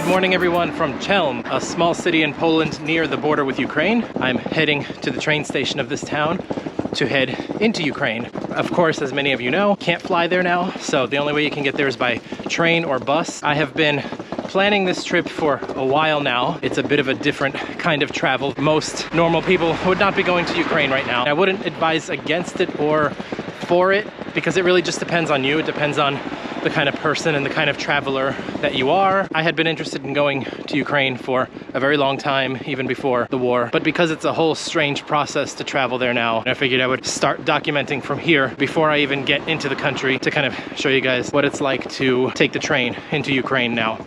morning everyone from Chelm, a small city in Poland near the border with Ukraine. I'm heading to the train station of this town to head into Ukraine. Of course, as many of you know, can't fly there now, so the only way you can get there is by train or bus. I have been planning this trip for a while now. It's a bit of a different kind of travel. Most normal people would not be going to Ukraine right now. I wouldn't advise against it or for it, because it really just depends on you. It depends on the kind of person and the kind of traveler that you are. I had been interested in going to Ukraine for a very long time, even before the war. But because it's a whole strange process to travel there now, I figured I would start documenting from here before I even get into the country to kind of show you guys what it's like to take the train into Ukraine now.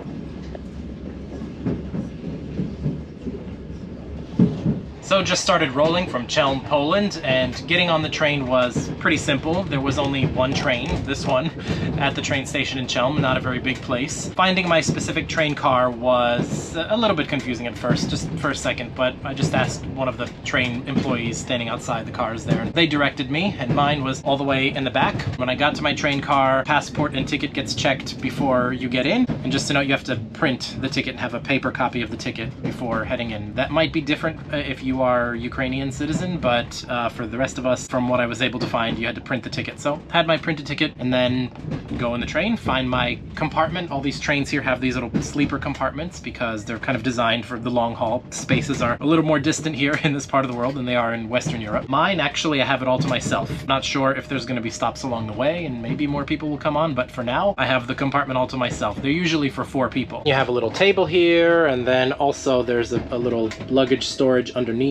So just started rolling from Chelm, Poland, and getting on the train was pretty simple. There was only one train, this one, at the train station in Chelm, not a very big place. Finding my specific train car was a little bit confusing at first, just for a second, but I just asked one of the train employees standing outside the cars there. They directed me, and mine was all the way in the back. When I got to my train car, passport and ticket gets checked before you get in. And just to note, you have to print the ticket and have a paper copy of the ticket before heading in. That might be different if you are Ukrainian citizen, but for the rest of us, from what I was able to find, you had to print the ticket. So had my printed ticket and then go in the train, find my compartment. All these trains here have these little sleeper compartments because they're kind of designed for the long haul. Spaces are a little more distant here in this part of the world than they are in Western Europe. Mine, actually, I have it all to myself. Not sure if there's going to be stops along the way and maybe more people will come on, but for now, I have the compartment all to myself. They're usually for 4 people. You have a little table here, and then also there's a little luggage storage underneath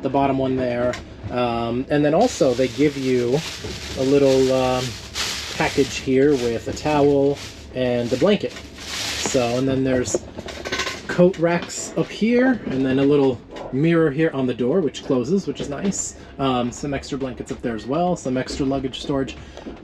the bottom one there, and then also they give you a little package here with a towel and a blanket. So, and then there's coat racks up here, and then a little mirror here on the door which closes, which is nice. Some extra blankets up there as well, some extra luggage storage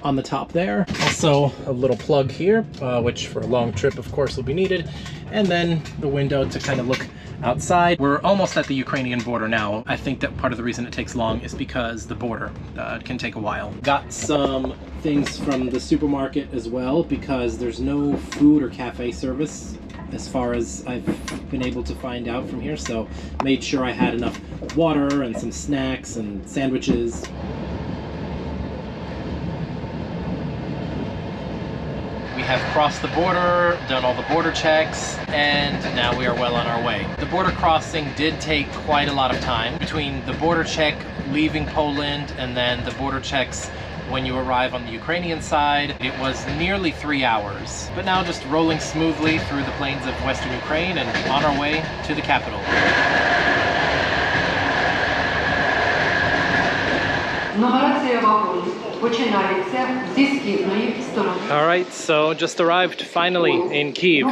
on the top there. Also a little plug here, which for a long trip of course will be needed, and then the window to kind of look outside. We're almost at the Ukrainian border now. I think that part of the reason it takes long is because the border can take a while. Got some things from the supermarket as well, because there's no food or cafe service as far as I've been able to find out from here, so made sure I had enough water and some snacks and sandwiches. We have crossed the border, done all the border checks, and now we are well on our way. The border crossing did take quite a lot of time between the border check leaving Poland and then the border checks when you arrive on the Ukrainian side. It was nearly 3 hours, but now just rolling smoothly through the plains of Western Ukraine and on our way to the capital. All right, so just arrived finally in Kyiv.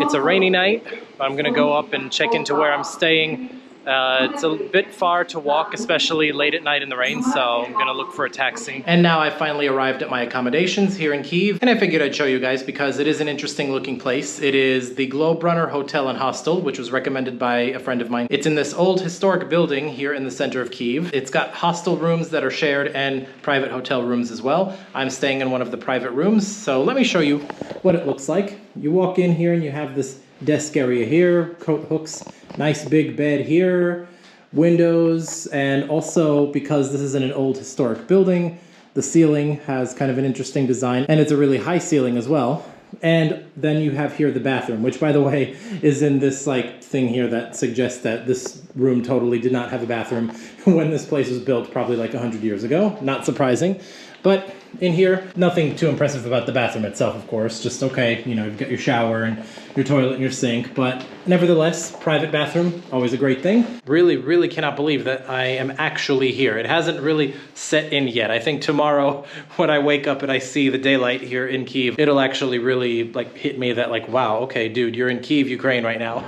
It's a rainy night. I'm gonna go up and check into where I'm staying. It's a bit far to walk, especially late at night in the rain, so I'm gonna look for a taxi. And now I finally arrived at my accommodations here in Kyiv, and I figured I'd show you guys because it is an interesting looking place. It is the Globe Runner Hotel and Hostel, which was recommended by a friend of mine. It's in this old historic building here in the center of Kyiv. It's got hostel rooms that are shared and private hotel rooms as well. I'm staying in one of the private rooms, so let me show you what it looks like. You walk in here and you have this desk area here, coat hooks, nice big bed here, windows, and also because this is in an old historic building, the ceiling has kind of an interesting design, and it's a really high ceiling as well. And then you have here the bathroom, which by the way is in this like thing here that suggests that this room totally did not have a bathroom when this place was built, probably like 100 years ago. Not surprising. But in here, nothing too impressive about the bathroom itself, of course. Just okay, you know, you've got your shower and your toilet and your sink, but nevertheless, private bathroom, always a great thing. Really, really cannot believe that I am actually here. It hasn't really set in yet. I think tomorrow when I wake up and I see the daylight here in Kyiv, it'll actually really like hit me that like, wow, okay, dude, you're in Kyiv, Ukraine right now.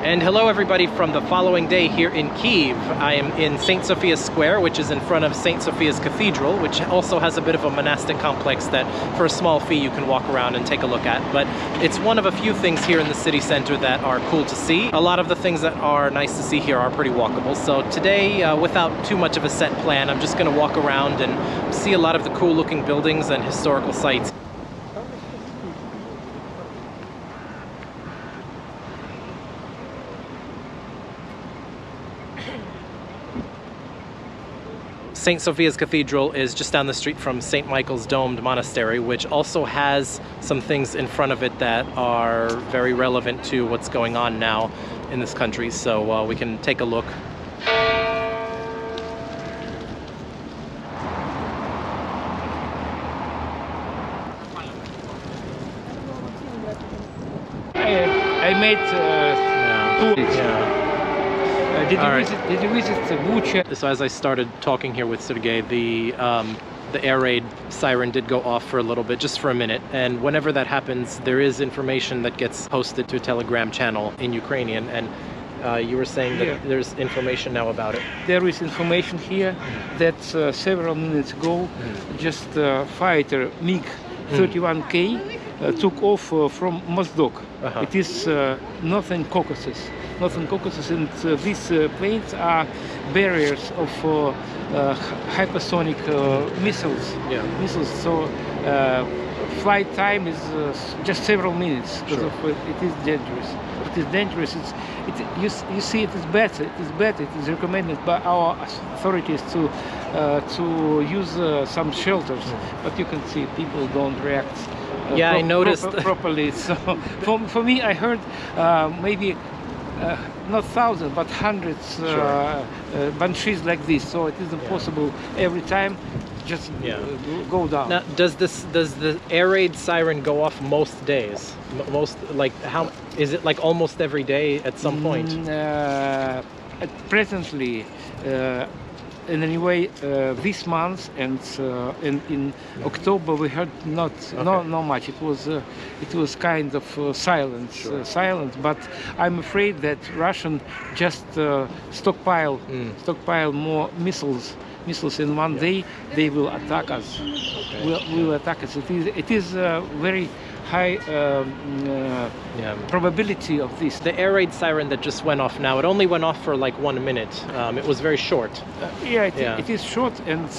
And hello everybody from the following day here in Kyiv. I am in St. Sophia's Square, which is in front of St. Sophia's Cathedral, which also has a bit of a monastic complex that for a small fee you can walk around and take a look at. But it's one of a few things here in the city center that are cool to see. A lot of the things that are nice to see here are pretty walkable. So today, without too much of a set plan, I'm just going to walk around and see a lot of the cool looking buildings and historical sites. St. Sophia's Cathedral is just down the street from St. Michael's Domed Monastery, which also has some things in front of it that are very relevant to what's going on now in this country. So we can take a look. I made Did you visit Bucha? So as I started talking here with Sergey, the air raid siren did go off for a little bit, just for a minute. And whenever that happens, there is information that gets posted to a Telegram channel in Ukrainian. And you were saying that there's information now about it. There is information here that several minutes ago, just fighter MiG-31K took off from Mozdok. It is northern Caucasus. Northern Caucasus, and these planes are barriers of hypersonic missiles. Missiles. So flight time is just several minutes because it is dangerous. It is dangerous. You see, it is better. It is better. It is recommended by our authorities to use some shelters. But you can see people don't react. I noticed properly. So for me, I heard maybe. Not thousands, but hundreds banshees like this. So it is impossible every time. Just go down. Now, does the air raid siren go off most days? Most, like, how is it, like almost every day at some point? Presently, in any way, this month and in October we heard not much. It was kind of silence. But I'm afraid that Russian just stockpile more missiles in one day. They will attack us. Will attack us. It is very high probability of this. The air raid siren that just went off now, it only went off for like 1 minute. It was very short. It is short, and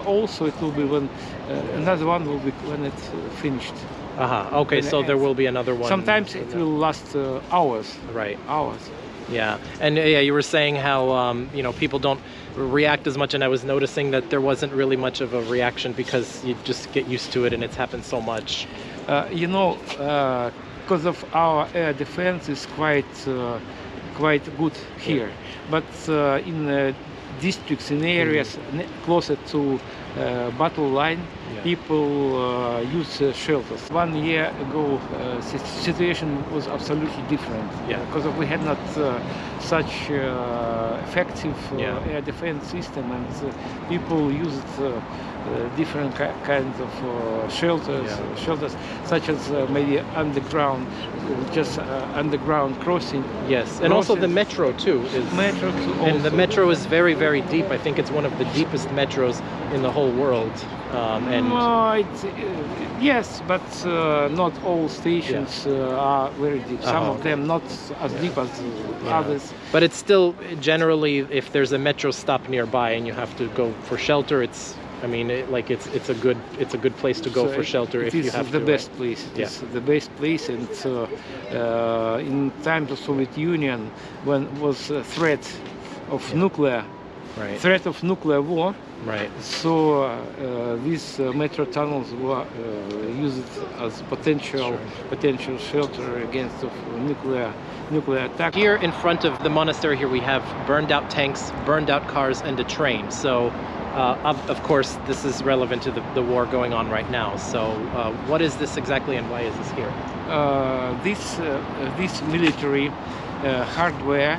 also it will be when another one will be when it's finished. Okay, so there will be another one. Sometimes it will last hours. Right. Hours. Yeah, and you were saying how people don't react as much, and I was noticing that there wasn't really much of a reaction because you just get used to it, and it's happened so much. Because of our air defense is quite good here, but in districts, in areas closer to battle line, people use shelters. 1 year ago, situation was absolutely different because we had not such effective air defense system, and people used different kinds of shelters, such as maybe underground, just underground crossing. Yes, and also the metro too. And the metro is very, very deep. I think it's one of the deepest metros in the whole world. Yes, but not all stations are very deep. Some of them not as deep as others. But it's still generally, if there's a metro stop nearby and you have to go for shelter, it's a good place to go for shelter if you have to. It is the best place. It is the best place, and in times of Soviet Union, when was a threat of nuclear war. Right. So these metro tunnels were used as potential shelter against nuclear attack. Here in front of the monastery, here we have burned out tanks, burned out cars, and a train. So of course, this is relevant to the war going on right now. So what is this exactly, and why is this here? This military hardware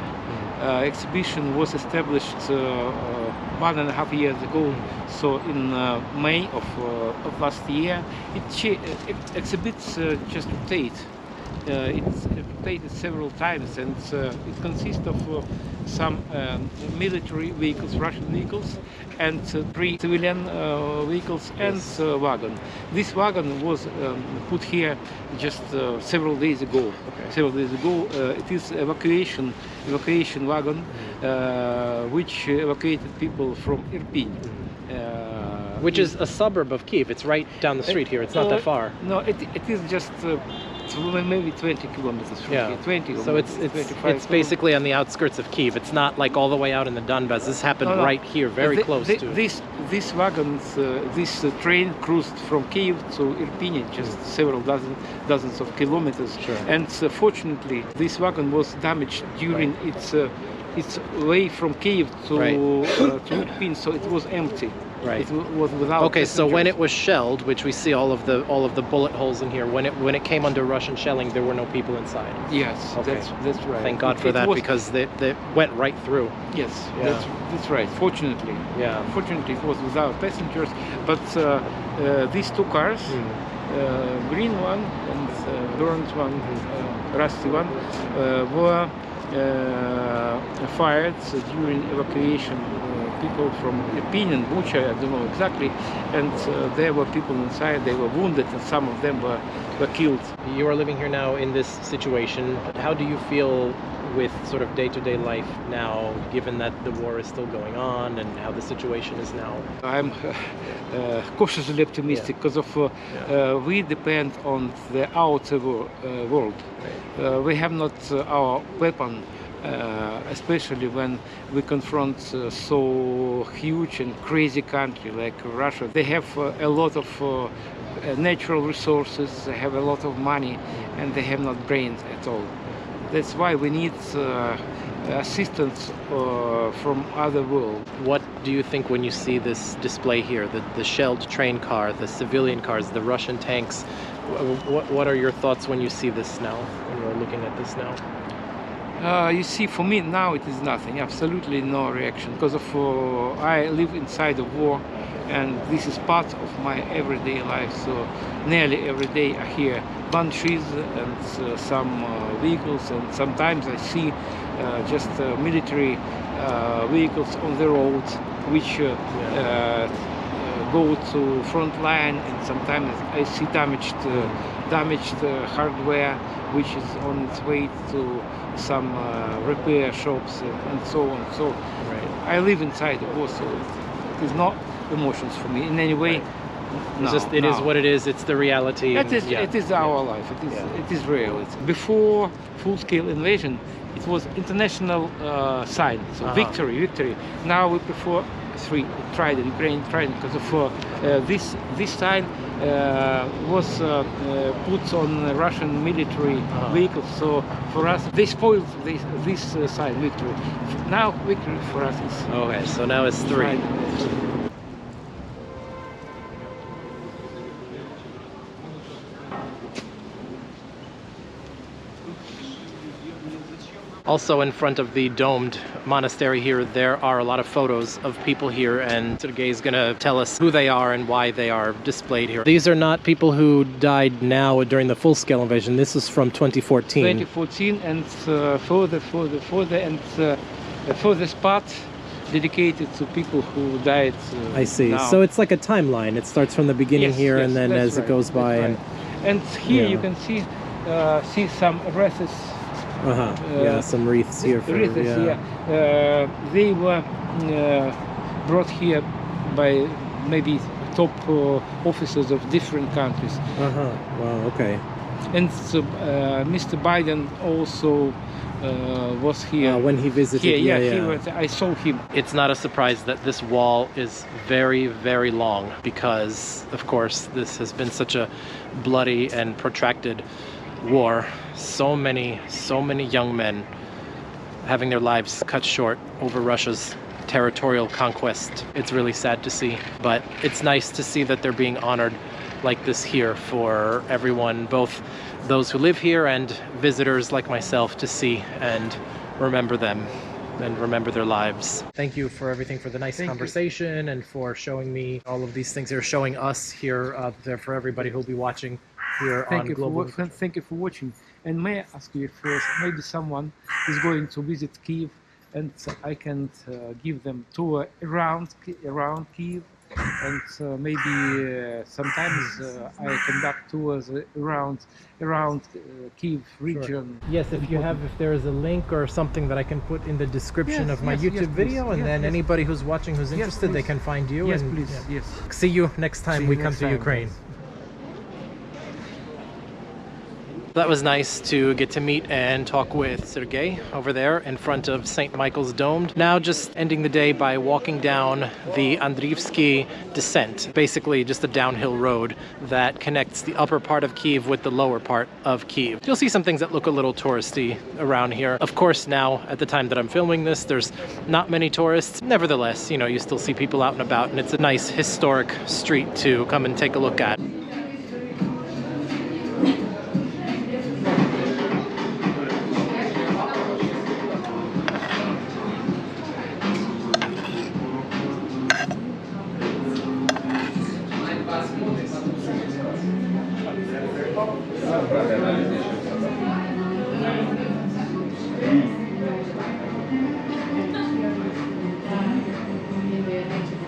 exhibition was established 1.5 years ago. So in May of last year, it exhibits just rotate it's rotated several times, and it consists of some military vehicles, Russian vehicles, and 3 civilian vehicles and wagon. This wagon was put here just several days ago. Okay. Several days ago, it is evacuation wagon, which evacuated people from Irpin. Which is a suburb of Kyiv. It's right down the street here. It's not that far. No, it is just maybe 20 kilometers from here. 20 so it's basically on the outskirts of Kyiv. It's not like all the way out in the Donbass. This happened right here, very close to. This wagons, this train cruised from Kyiv to Irpin, just several dozens of kilometers. Sure. And fortunately, this wagon was damaged during its way from Kyiv to Irpin, so it was empty. Right. It was without. Okay, so when it was shelled, which we see all of the bullet holes in here, when it came under Russian shelling, there were no people inside. Yes, okay. that's right. Thank God for that, because they went right through. Yes, yeah. that's right. Fortunately, fortunately it was without passengers. But these two cars, green one and burned one, rusty one, were fired during evacuation. People from Irpin and Bucha, I don't know exactly, and there were people inside. They were wounded, and some of them were killed. You are living here now in this situation. How do you feel with sort of day-to-day life now, given that the war is still going on and how the situation is now? I'm cautiously optimistic because we depend on the outer world. Right. We have not our weapon. Especially when we confront so huge and crazy country like Russia. They have a lot of natural resources, they have a lot of money, and they have not brains at all. That's why we need assistance from other world. What do you think when you see this display here, the shelled train car, the civilian cars, the Russian tanks? What are your thoughts when you see this now, when you're looking at this now? You see, for me now it is nothing, absolutely no reaction, because I live inside a war, and this is part of my everyday life. So nearly every day I hear gunshots and some vehicles, and sometimes I see just military vehicles on the roads, which go to front line, and sometimes I see damaged hardware, which is on its way to some repair shops and so on. So I live inside the war, so it is not emotions for me in any way. No, it is what it is. It's the reality. It is our life. It is real. Before full-scale invasion, it was international sign. So victory. Now we prefer Ukrainian Trident, because of this sign was put on Russian military vehicles. So for us, they spoiled this sign, victory. Now victory for us is okay. So now it's 3. Also in front of the domed monastery here, there are a lot of photos of people here, and Sergei is going to tell us who they are and why they are displayed here. These are not people who died now during the full-scale invasion. This is from 2014. 2014, and further, and further spot dedicated to people who died. I see. Now. So it's like a timeline. It starts from the beginning here, and then as it goes by. And here you can see some wreaths. Some wreaths here. They were brought here by maybe top officers of different countries. Wow, okay. And Mr. Biden also was here. When he visited. I saw him. It's not a surprise that this wall is very, very long, because, of course, this has been such a bloody and protracted war. So many young men having their lives cut short over Russia's territorial conquest. It's really sad to see, but it's nice to see that they're being honored like this here for everyone, both those who live here and visitors like myself, to see and remember them and remember their lives. Thank you for everything, for the nice conversation, and for showing me all of these things. They're showing us here there for everybody who'll be watching here on Global. Thank you for watching. And may I ask you if maybe someone is going to visit Kyiv, and I can give them tour around Kyiv, and maybe sometimes I conduct tours around Kyiv region. Yes, if there is a link or something that I can put in the description Yes, of my yes, YouTube yes, video, please. and Yes, then yes. anybody who's watching who's Yes, interested, they please. can find you. Yes, and please. yeah. Yes. See you next time See we you come next to time, Ukraine. guys. That was nice to get to meet and talk with Sergey over there in front of St. Michael's Dome. Now just ending the day by walking down the Andriivs'kyi descent, basically just a downhill road that connects the upper part of Kyiv with the lower part of Kyiv. You'll see some things that look a little touristy around here. Of course, now at the time that I'm filming this, there's not many tourists. Nevertheless, you know, you still see people out and about, and it's a nice historic street to come and take a look at.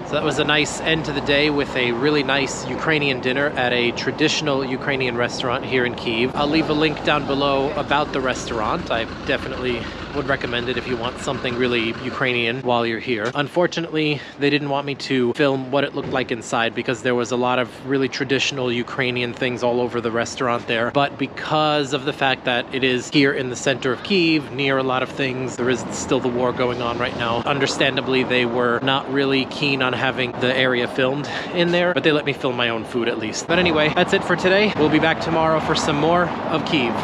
So that was a nice end to the day with a really nice Ukrainian dinner at a traditional Ukrainian restaurant here in Kyiv. I'll leave a link down below about the restaurant. I definitely would recommend it if you want something really Ukrainian while you're here. Unfortunately, they didn't want me to film what it looked like inside because there was a lot of really traditional Ukrainian things all over the restaurant there. But because of the fact that it is here in the center of Kyiv, near a lot of things, there is still the war going on right now. Understandably, they were not really keen on having the area filmed in there, but they let me film my own food at least. But anyway, that's it for today. We'll be back tomorrow for some more of Kyiv.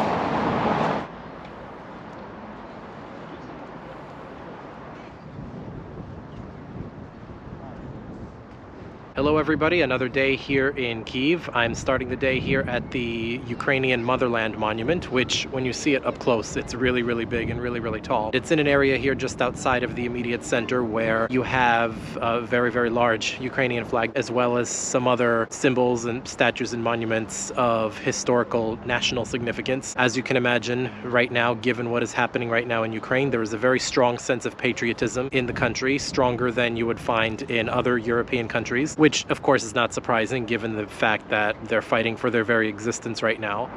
Hello everybody, another day here in Kyiv. I'm starting the day here at the Ukrainian Motherland Monument, which when you see it up close, it's really, really big and really, really tall. It's in an area here just outside of the immediate center where you have a very, very large Ukrainian flag, as well as some other symbols and statues and monuments of historical national significance. As you can imagine, right now, given what is happening right now in Ukraine, there is a very strong sense of patriotism in the country, stronger than you would find in other European countries, which of course is not surprising given the fact that they're fighting for their very existence right now.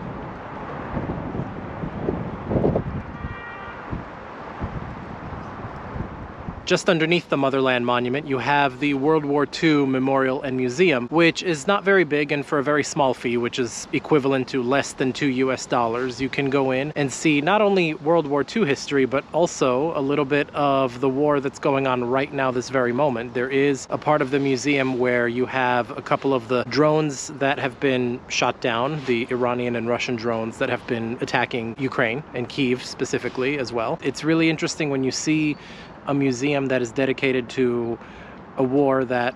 Just underneath the Motherland Monument, you have the World War II Memorial and Museum, which is not very big, and for a very small fee, which is equivalent to less than $2 US, you can go in and see not only World War II history, but also a little bit of the war that's going on right now, this very moment. There is a part of the museum where you have a couple of the drones that have been shot down, the Iranian and Russian drones that have been attacking Ukraine and Kyiv specifically as well. It's really interesting when you see a museum that is dedicated to a war that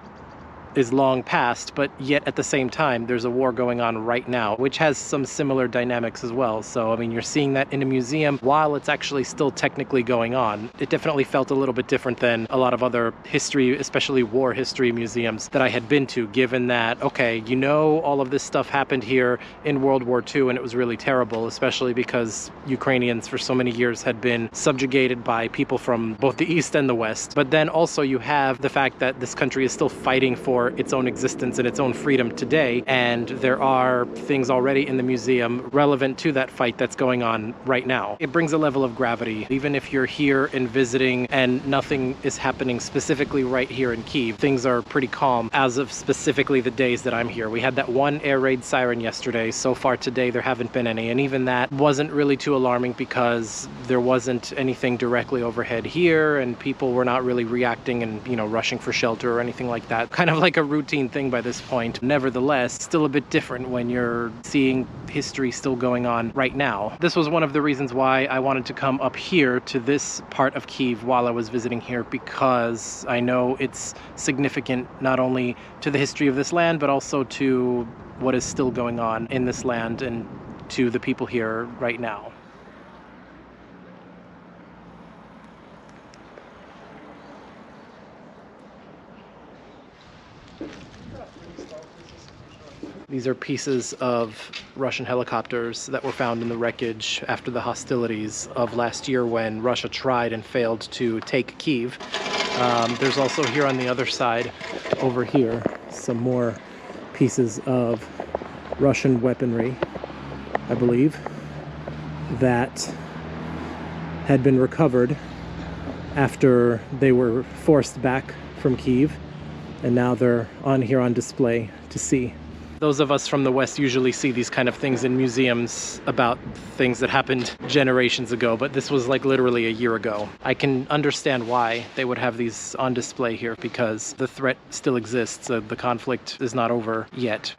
is long past, but yet at the same time there's a war going on right now, which has some similar dynamics as well. So I mean, you're seeing that in a museum while it's actually still technically going on. It definitely felt a little bit different than a lot of other history, especially war history museums that I had been to, given that, okay, you know, all of this stuff happened here in World War II and it was really terrible, especially because Ukrainians for so many years had been subjugated by people from both the East and the West. But then also you have the fact that this country is still fighting for its own existence and its own freedom today, and there are things already in the museum relevant to that fight that's going on right now. It brings a level of gravity. Even if you're here and visiting and nothing is happening specifically right here in Kyiv, things are pretty calm as of specifically the days that I'm here. We had that one air raid siren yesterday. So far today there haven't been any, and even that wasn't really too alarming because there wasn't anything directly overhead here and people were not really reacting and, you know, rushing for shelter or anything like that. Kind of like a routine thing by this point. Nevertheless, still a bit different when you're seeing history still going on right now. This was one of the reasons why I wanted to come up here to this part of Kyiv while I was visiting here, because I know it's significant not only to the history of this land, but also to what is still going on in this land and to the people here right now. These are pieces of Russian helicopters that were found in the wreckage after the hostilities of last year when Russia tried and failed to take Kyiv. There's also here on the other side, over here, some more pieces of Russian weaponry, I believe, that had been recovered after they were forced back from Kyiv, and now they're on here on display to see. Those of us from the West usually see these kind of things in museums about things that happened generations ago, but this was like literally a year ago. I can understand why they would have these on display here, because the threat still exists. The conflict is not over yet.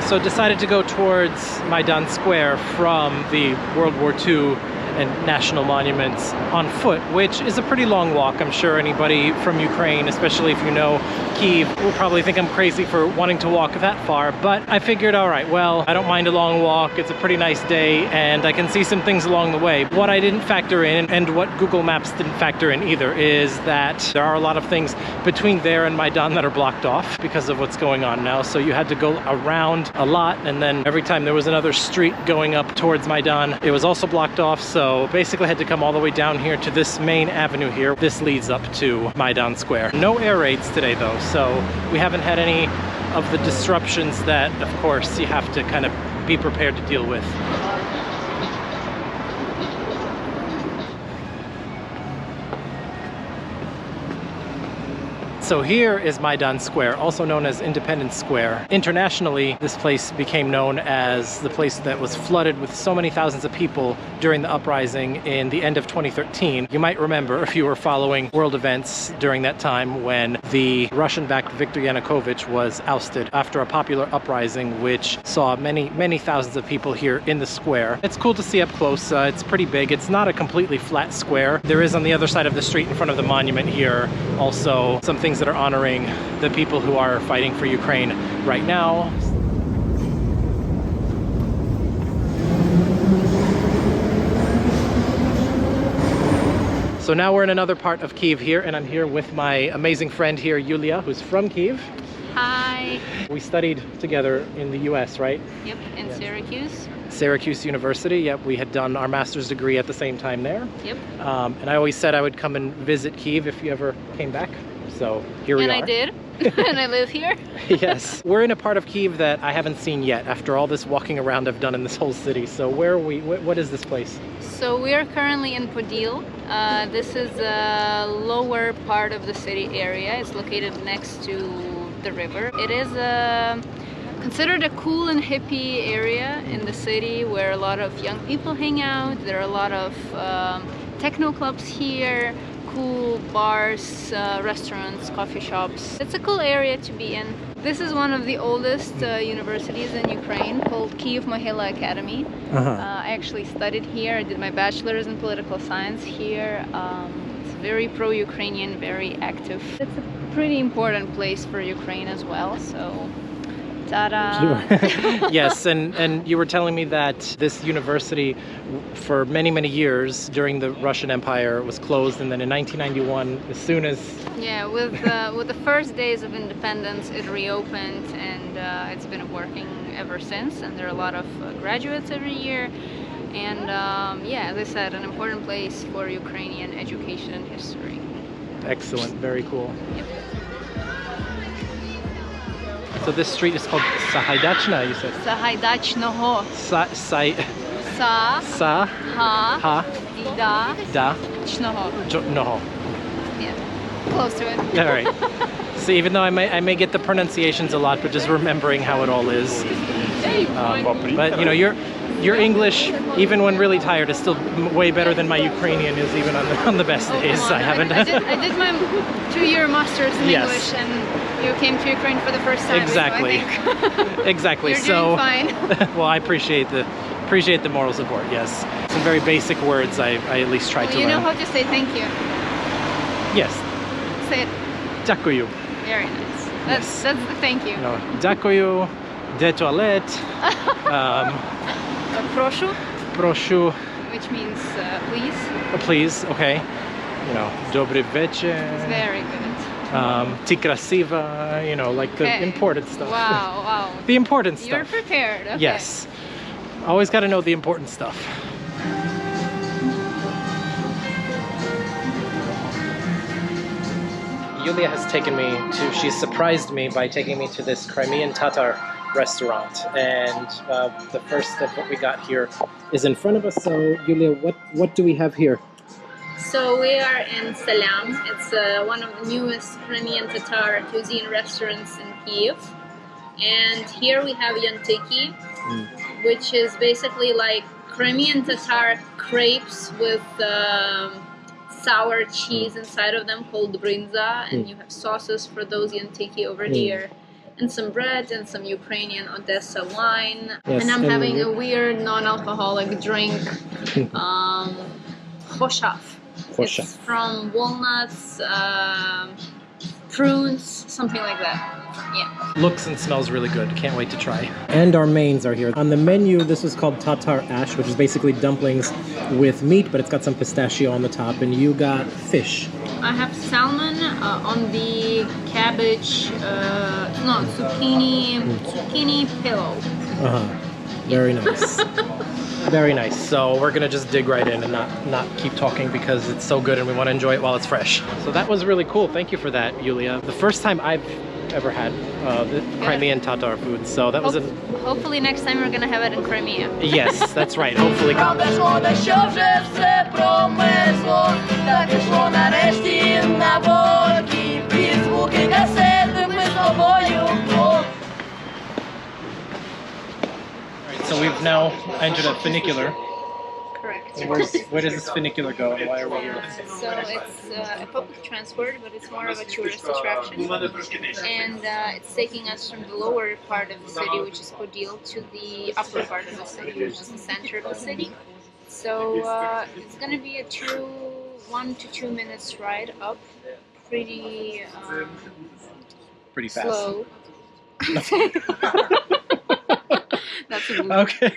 So decided to go towards Maidan Square from the World War II and national monuments on foot, which is a pretty long walk. I'm sure anybody from Ukraine, especially if you know Kyiv, will probably think I'm crazy for wanting to walk that far, but I figured, all right, well, I don't mind a long walk. It's a pretty nice day and I can see some things along the way. What I didn't factor in, and what Google Maps didn't factor in either, is that there are a lot of things between there and Maidan that are blocked off because of what's going on now. So you had to go around a lot, and then every time there was another street going up towards Maidan, it was also blocked off. So basically had to come all the way down here to this main avenue here. This leads up to Maidan Square. No air raids today though, so we haven't had any of the disruptions that, of course, you have to kind of be prepared to deal with. So here is Maidan Square, also known as Independence Square. Internationally, this place became known as the place that was flooded with so many thousands of people during the uprising in the end of 2013. You might remember, if you were following world events during that time, when the Russian-backed Viktor Yanukovych was ousted after a popular uprising which saw many thousands of people here in the square. It's cool to see up close. It's pretty big. It's not a completely flat square. There is on the other side of the street in front of the monument here also some things that are honoring the people who are fighting for Ukraine right now. So now we're in another part of Kyiv here, and I'm here with my amazing friend here, Yulia, who's from Kyiv. Hi. We studied together in the US, right? Yep, in Syracuse. Syracuse University. Yep, we had done our master's degree at the same time there. Yep. And I always said I would come and visit Kyiv if you ever came back. So here we are. And I did. And I live here. Yes. We're in a part of Kyiv that I haven't seen yet after all this walking around I've done in this whole city. So where are we? What is this place? So we are currently in Podil. This is the lower part of the city area. It's located next to the river. It is considered a cool and hippie area in the city where a lot of young people hang out. There are a lot of techno clubs here, cool bars, restaurants, coffee shops. It's a cool area to be in. This is one of the oldest universities in Ukraine, called Kyiv Mohila Academy. I actually studied here. I did my bachelor's in political science here. It's very pro-Ukrainian, very active. It's a pretty important place for Ukraine as well, so ta-da! Yes, and you were telling me that this university for many years during the Russian Empire was closed, and then in 1991, as soon as... Yeah, with the first days of independence, it reopened, and it's been working ever since, and there are a lot of graduates every year. And yeah, as I said, an important place for Ukrainian education and history. Excellent, very cool. Yep. So this street is called Sahaidachna, you said? Sahaidachnoho. Sa Ha da Chnoho. Noho. Yeah, close to it. All right. So even though I may get the pronunciations a lot, but just remembering how it all is. But you know, your English, even when really tired, is still way better than my Ukrainian is, even on the best days. I haven't. I did my 2-year master's in English, and you came to Ukraine for the first time. Exactly. So I think Exactly. you're so doing fine. well, I appreciate the moral support. Yes, some very basic words I at least try to learn. You know how to say thank you. Yes. Say it. Дякую. Very nice. That's the thank you. No, дякую. De toilette. Proшу, Прошу. which means please. Please. Okay. you know, dobry večer. It's very good. Ty krasiva, you know, like the important stuff. Wow, wow. The important stuff. You're prepared. Okay. Yes. Always got to know the important stuff. Yulia has taken me to, she's surprised me by taking me to this Crimean Tatar restaurant. And the first of what we got here is in front of us. So, Yulia, what do we have here? So we are in Salam. It's one of the newest Crimean Tatar cuisine restaurants in Kyiv. And here we have Andriivs'kyi, which is basically like Crimean Tatar crepes with sour cheese inside of them called brinza, and you have sauces for those Andriivs'kyi over here, and some bread and some Ukrainian Odessa wine. Yes, and I'm having a weird non-alcoholic drink, khoshav. It's from walnuts, prunes, something like that. Yeah. Looks and smells really good. Can't wait to try. And our mains are here. On the menu, this is called Tatar Ash, which is basically dumplings with meat, but it's got some pistachio on the top. And you got fish. I have salmon on the cabbage, zucchini pillow. Very nice. Very nice. So we're gonna just dig right in and not keep talking because it's so good and we want to enjoy it while it's fresh. So that was really cool. Thank you for that, Yulia. The first time I've ever had the Crimean Tatar food. So that was hopefully next time we're gonna have it in Crimea. Yes, that's right. Hopefully. So we've now entered a funicular. Correct. Where does this funicular go and why are we here? So it's a public transport, but it's more of a tourist attraction. And it's taking us from the lower part of the city, which is Podil, to the upper part of the city, which is the center of the city. So it's going to be a 1 to 2 minutes ride up, pretty fast. Slow. That's a okay.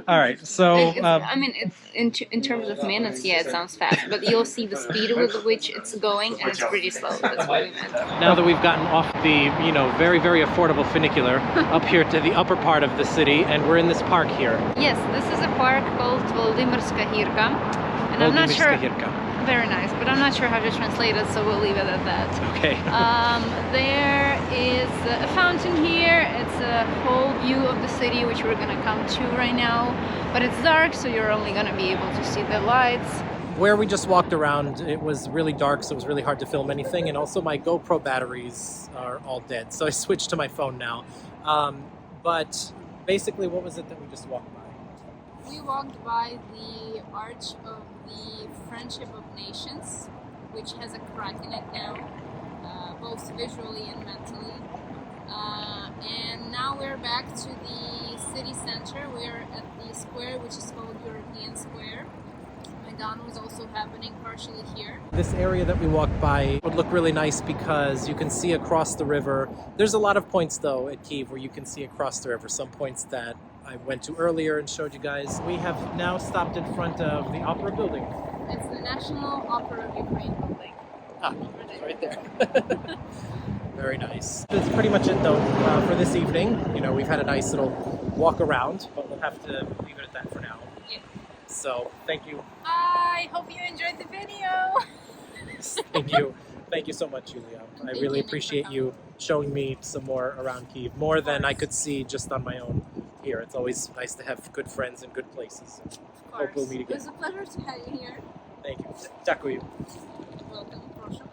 All right. So I mean, in terms of minutes, yeah, it sounds fast, but you'll see the speed with which it's going, and it's pretty slow. That's what we meant. Now that we've gotten off the, very, very affordable funicular up here to the upper part of the city, and we're in this park here. Yes, this is a park called Andriivs'kyi, and I'm not sure. Very nice, but I'm not sure how to translate it, so we'll leave it at that. Okay. There is a fountain here. It's a whole view of the city, which we're gonna come to right now. But it's dark, so you're only gonna be able to see the lights. Where we just walked around, it was really dark, so it was really hard to film anything. And also my GoPro batteries are all dead, so I switched to my phone now. But basically, what was it that we just walked by? We walked by the Arch of the Friendship of Nations, which has a crack in it now, both visually and mentally. And now we're back to the city center. We're at the square, which is called European Square. Maidan was also happening partially here. This area that we walked by would look really nice because you can see across the river. There's a lot of points though at Kyiv where you can see across the river. Some points that I went to earlier and showed you guys. We have now stopped in front of the Opera building. It's the National Opera of Ukraine building. Ah, it's right there. Very nice. That's pretty much it though for this evening. We've had a nice little walk around, but we'll have to leave it at that for now. Yeah. So, thank you. I hope you enjoyed the video. Thank you. Thank you so much, Yulia. I really appreciate you showing me some more around Kyiv, more than I could see just on my own here. It's always nice to have good friends and good places. And hope we'll meet again. It was a pleasure to have you here. Thank you. Дякую. Welcome, proszę.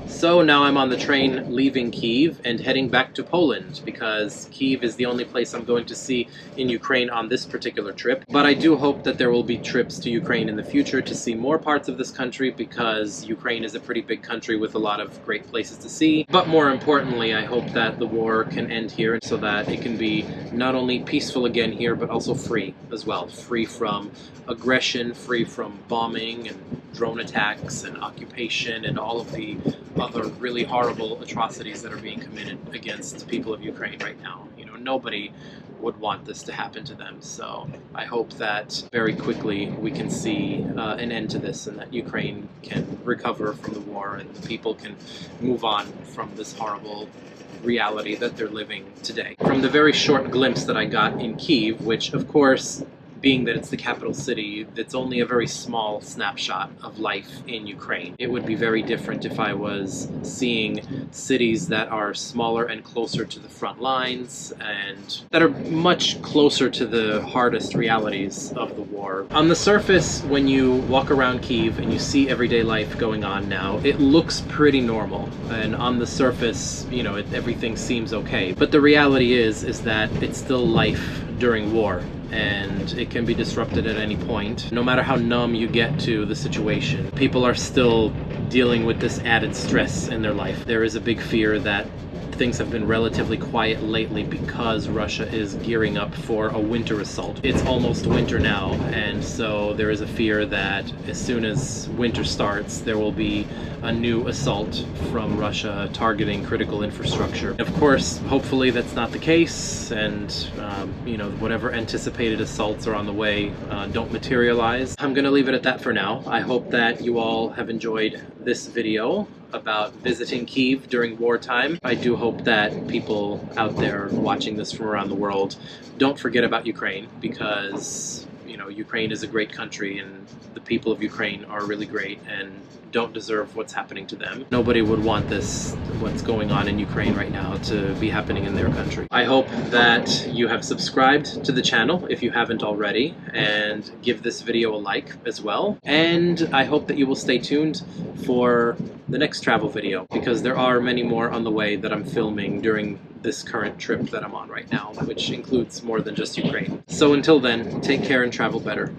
So now I'm on the train leaving Kyiv and heading back to Poland because Kyiv is the only place I'm going to see in Ukraine on this particular trip. But I do hope that there will be trips to Ukraine in the future to see more parts of this country because Ukraine is a pretty big country with a lot of great places to see. But more importantly, I hope that the war can end here so that it can be not only peaceful again here, but also free as well. Free from aggression, free from bombing and drone attacks and occupation and all of the other really horrible atrocities that are being committed against people of Ukraine right now. You know, nobody would want this to happen to them. So I hope that very quickly we can see an end to this, and that Ukraine can recover from the war and people can move on from this horrible reality that they're living today. From the very short glimpse that I got in Kyiv, which of course, being that it's the capital city, it's only a very small snapshot of life in Ukraine. It would be very different if I was seeing cities that are smaller and closer to the front lines and that are much closer to the hardest realities of the war. On the surface, when you walk around Kyiv and you see everyday life going on now, it looks pretty normal. And on the surface, you know, everything seems okay. But the reality is that it's still life during war, and it can be disrupted at any point. No matter how numb you get to the situation, people are still dealing with this added stress in their life. There is a big fear that things have been relatively quiet lately because Russia is gearing up for a winter assault. It's almost winter now, and so there is a fear that as soon as winter starts, there will be a new assault from Russia targeting critical infrastructure. Of course, hopefully that's not the case, and you know, whatever anticipated assaults are on the way don't materialize. I'm gonna leave it at that for now. I hope that you all have enjoyed this video about visiting Kyiv during wartime. I do hope that people out there watching this from around the world don't forget about Ukraine, because you know, Ukraine is a great country and the people of Ukraine are really great and don't deserve what's happening to them. Nobody would want this, what's going on in Ukraine right now, to be happening in their country. I hope that you have subscribed to the channel if you haven't already, and give this video a like as well. And I hope that you will stay tuned for the next travel video, because there are many more on the way that I'm filming during this current trip that I'm on right now, which includes more than just Ukraine. So until then, take care and travel better.